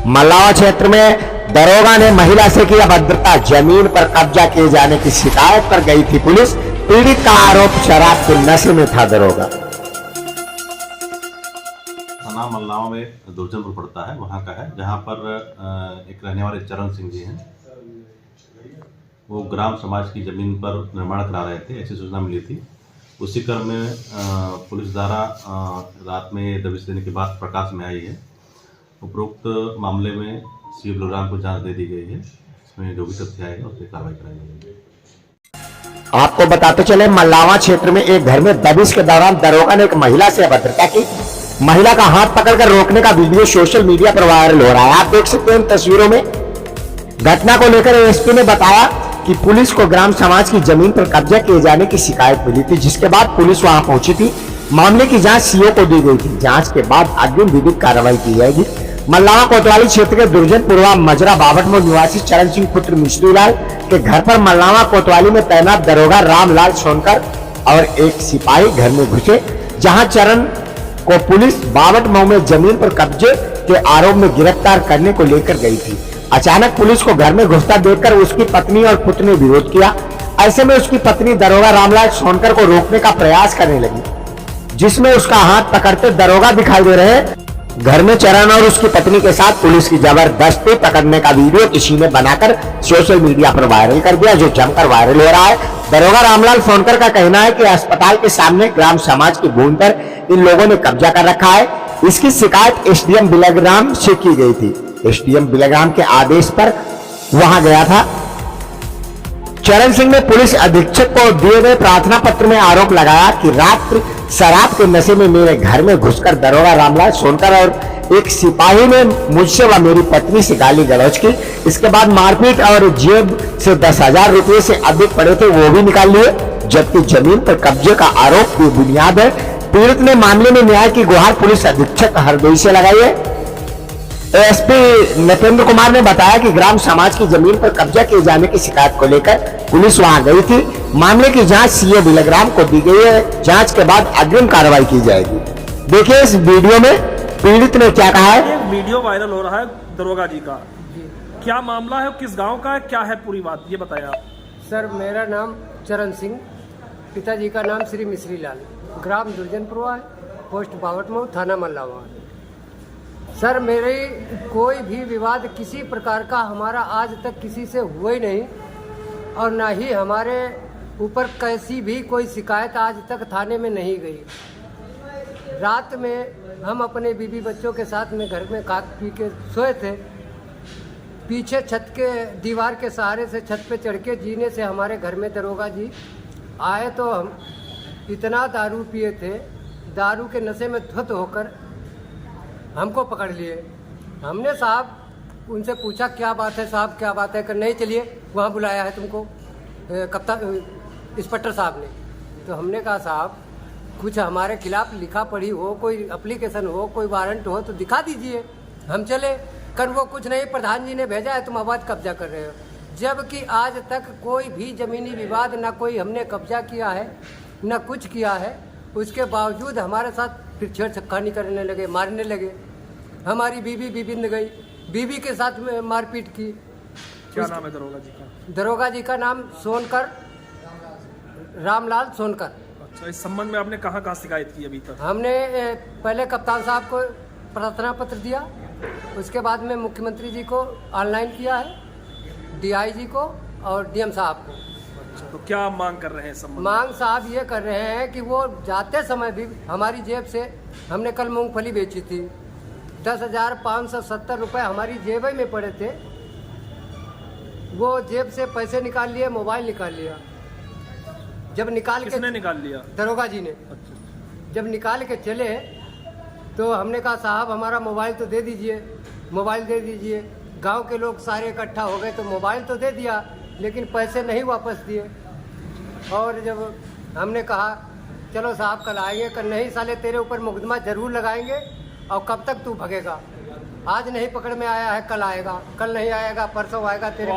मल्लावा क्षेत्र में दरोगा ने महिला से की अभद्रता, जमीन पर कब्जा किए जाने की शिकायत पर गई थी पुलिस। पीड़ित का आरोप शराब के नशे में था दरोगा। थाना मल्लावा में दुर्जनपुर पड़ता है, वहाँ का है, जहाँ पर एक रहने वाले चरण सिंह जी हैं। वो ग्राम समाज की जमीन पर निर्माण करा रहे थे, ऐसी सूचना मिली थी। उसी क्रम में पुलिस द्वारा रात में दबिश देने के बाद प्रकाश में आई है। उपरोक्त मामले में सीओ बिलग्राम को जांच दे दी गई है। इसमें जो भी तथ्य आएगा उस पर कार्रवाई कराई जाएगी। आपको बताते चले, मल्लावा क्षेत्र में एक घर में दबिश के दौरान दरोगा ने एक महिला से अभद्रता की। महिला का हाथ पकड़कर रोकने का वीडियो सोशल मीडिया पर वायरल हो रहा है। आप देख सकते हैं इन तस्वीरों में। घटना को लेकर एएसपी ने बताया कि पुलिस को ग्राम समाज की जमीन पर कब्जा किए जाने की शिकायत मिली थी, जिसके बाद पुलिस वहां पहुंची थी। मामले की जांच सीओ को दी गई थी। जांच के बाद अग्रिम विधिक कार्रवाई की जाएगी। मल्लावा कोतवाली क्षेत्र के दुर्जनपुरवा मजरा बावटमोड़ निवासी चरण सिंह पुत्र मिश्रीलाल के घर पर मल्लावा कोतवाली में तैनात दरोगा रामलाल सोनकर और एक सिपाही घर में घुसे, जहां चरण को पुलिस बावटमऊ में जमीन पर कब्जे के आरोप में गिरफ्तार करने को लेकर गई थी। अचानक पुलिस को घर में घुसता देखकर उसकी पत्नी और पुत्र ने विरोध किया। ऐसे में उसकी पत्नी दरोगा रामलाल सोनकर को रोकने का प्रयास करने लगी, जिसमें उसका हाथ पकड़ते दरोगा दिखाई दे रहे हैं। घर में चरण और उसकी पत्नी के साथ पुलिस की जबरदस्ती पकड़ने का वीडियो किसी ने बनाकर सोशल मीडिया पर वायरल कर दिया, जो जमकर वायरल हो रहा है। दरोगा रामलाल सोनकर का कहना है कि अस्पताल के सामने ग्राम समाज की भूमि पर इन लोगों ने कब्जा कर रखा है। इसकी शिकायत एसडीएम बिलग्राम से की गई थी। एसडीएम बिलग्राम के आदेश पर वहां गया था। चरण सिंह ने पुलिस अधीक्षक को दिए गए प्रार्थना पत्र में आरोप लगाया कि रात्रि शराब के नशे में मेरे घर में घुसकर दरोगा रामलाल सोनकर और एक सिपाही ने मुझसे व मेरी पत्नी से गाली गलौज की। इसके बाद मारपीट और जेब से 10,000 रुपये से अधिक पड़े थे वो भी निकाल लिए, जबकि जमीन पर कब्जे का आरोप बेबुनियाद है। पीड़ित ने मामले में न्याय की गुहार पुलिस अधीक्षक हरदोई से लगाई है। एएसपी नरेंद्र कुमार ने बताया कि ग्राम समाज की जमीन पर कब्जा किए जाने की शिकायत को लेकर पुलिस वहां गई थी। मामले की जांच सीओ बिलग्राम को दी गई है। जांच के बाद अग्रिम कार्रवाई की जाएगी। देखिए इस वीडियो में पीड़ित ने क्या कहा है। एक वीडियो वायरल हो रहा है दरोगा जी का, क्या मामला है, किस गांव का है, क्या है पूरी बात ये बताया आप। सर मेरा नाम चरण सिंह, पिताजी का नाम श्री मिश्रीलाल, ग्राम दुर्जनपुरवा, पोस्ट बावटमऊ, थाना मल्लावा। सर मेरे कोई भी विवाद किसी प्रकार का हमारा आज तक किसी से हुआ ही नहीं, और ना ही हमारे ऊपर कैसी भी कोई शिकायत आज तक थाने में नहीं गई। रात में हम अपने बीवी बच्चों के साथ में घर में खा पी के सोए थे। पीछे छत के दीवार के सहारे से छत पे चढ़ के जीने से हमारे घर में दरोगा जी आए, तो हम इतना दारू पिए थे, दारू के नशे में धुत होकर हमको पकड़ लिए। हमने साहब उनसे पूछा क्या बात है साहब, क्या बात है, कर नहीं चलिए वहाँ बुलाया है तुमको कप्तान इंस्पेक्टर साहब ने। तो हमने कहा साहब कुछ हमारे खिलाफ लिखा पढ़ी हो, कोई एप्लीकेशन हो, कोई वारंट हो तो दिखा दीजिए, हम चले। कर वो कुछ नहीं, प्रधान जी ने भेजा है, तुम अवैध कब्जा कर रहे हो। जबकि आज तक कोई भी जमीनी विवाद ना कोई हमने कब्जा किया है ना कुछ किया है, उसके बावजूद हमारे साथ फिर छेड़छक्कानी करने लगे, मारने लगे। हमारी बीवी भी बिंद गई, बीवी के साथ में मारपीट की। क्या नाम है दरोगा जी का? दरोगा जी का नाम सोनकर, रामलाल सोनकर। अच्छा, इस संबंध में आपने कहाँ कहाँ शिकायत की अभी तक? हमने पहले कप्तान साहब को प्रार्थना पत्र दिया, उसके बाद में मुख्यमंत्री जी को ऑनलाइन किया है, डीआईजी को और डीएम साहब को। अच्छा, तो क्या मांग कर रहे हैं संबंध? मांग साहब ये कर रहे हैं कि वो जाते समय भी हमारी जेब से, हमने कल मूंगफली बेची थी, 10,570 रुपये हमारी जेब में पड़े थे। वो जेब से पैसे निकाल लिए, मोबाइल निकाल लिया। जब निकाल किसने निकाल लिया? दरोगा जी ने। अच्छा। जब निकाल के चले तो हमने कहा साहब हमारा मोबाइल तो दे दीजिए, मोबाइल दे दीजिए। गांव के लोग सारे इकट्ठा हो गए तो मोबाइल तो दे दिया, लेकिन पैसे नहीं वापस दिए। और जब हमने कहा चलो साहब कल आएंगे, कल नहीं साले तेरे ऊपर मुकदमा जरूर लगाएंगे, और कब तक तू भगेगा। आज नहीं पकड़ में आया है, कल आएगा, कल नहीं आएगा, परसों आएगा तेरे।